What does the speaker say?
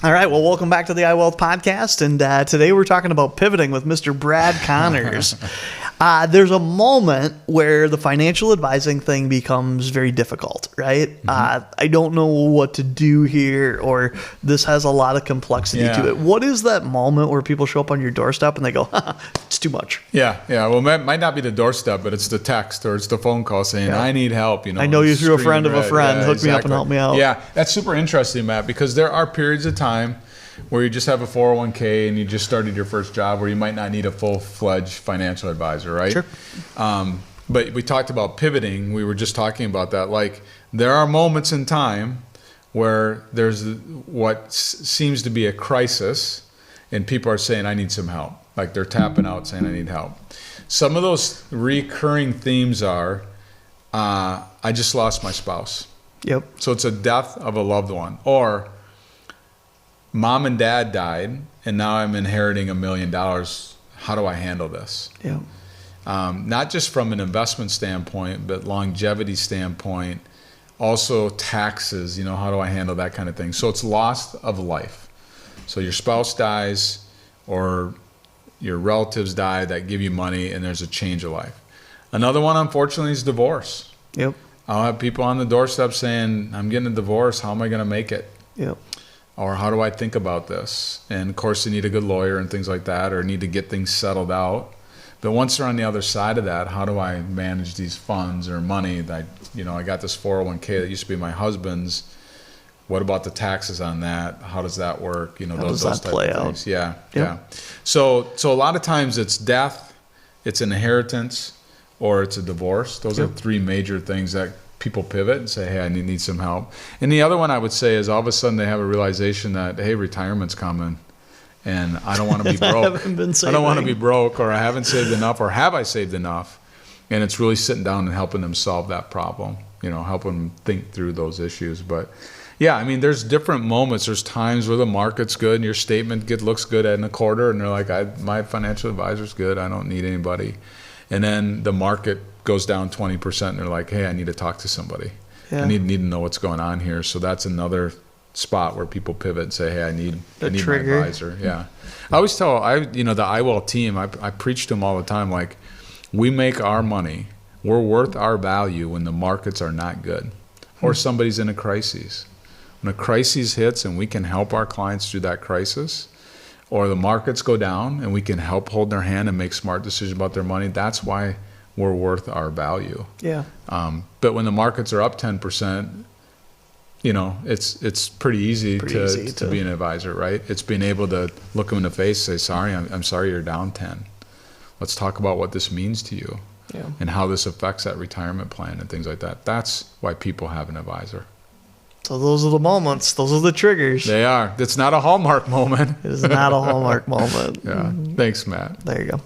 All right, well, welcome back to the iWealth podcast, and today we're talking about pivoting with Mr. Brad Connors. There's a moment where the financial advising thing becomes very difficult, right? I don't know what to do here, or this has a lot of complexity to it. What is that moment where people show up on your doorstep and they go, it's too much? Yeah. Well, it might not be the doorstep, but it's the text or it's the phone call saying, I need help. I know you through a friend of a friend. Hook me up and help me out. Yeah, that's super interesting, Matt, because there are periods of time where you just have a 401k and you just started your first job where you might not need a full-fledged financial advisor, right? Sure. But we talked about pivoting. We were just talking about that. Like, there are moments in time where there's what seems to be a crisis and people are saying, I need some help. Like, they're tapping out saying, I need help. Some of those recurring themes are, I just lost my spouse. Yep. So it's a death of a loved one. Or mom and dad died, and now I'm inheriting $1 million. How do I handle this? Yeah. Not just from an investment standpoint, but longevity standpoint, also taxes, how do I handle that kind of thing? So it's loss of life. So your spouse dies or your relatives die that give you money and there's a change of life. Another one, unfortunately, is divorce. Yep. I'll have people on the doorstep saying, I'm getting a divorce. How am I going to make it? Yep. Or how do I think about this? And of course, they need a good lawyer and things like that, or need to get things settled out. But once they're on the other side of that, how do I manage these funds or money that, I got this 401k that used to be my husband's. What about the taxes on that? How does that work? How does that play out? Yeah. So a lot of times it's death, it's inheritance, or it's a divorce. Those are three major things that people pivot and say, hey, I need some help. And the other one I would say is all of a sudden they have a realization that, hey, retirement's coming and I don't want to be broke. I don't want to be broke, or I haven't saved enough, or have I saved enough? And it's really sitting down and helping them solve that problem, helping them think through those issues. But yeah, I mean, there's different moments. There's times where the market's good and your statement looks good in a quarter and they're like, my financial advisor's good. I don't need anybody. And then the market goes down 20% and they're like, hey, I need to talk to somebody. I need to know what's going on here. So that's another spot where people pivot and say, hey, I need my advisor. Yeah. I always tell, the iWealth team, I preach to them all the time, like, we make our money, we're worth our value when the markets are not good or somebody's in a crisis. When a crisis hits and we can help our clients through that crisis, or the markets go down and we can help hold their hand and make smart decisions about their money, that's why we're worth our value. Yeah. But when the markets are up 10%, it's pretty easy to be an advisor, right? It's being able to look them in the face and say, sorry, I'm sorry you're down 10. Let's talk about what this means to you and how this affects that retirement plan and things like that. That's why people have an advisor. So those are the moments. Those are the triggers. They are. It's not a Hallmark moment. It is not a Hallmark moment. Yeah. Thanks, Matt. There you go.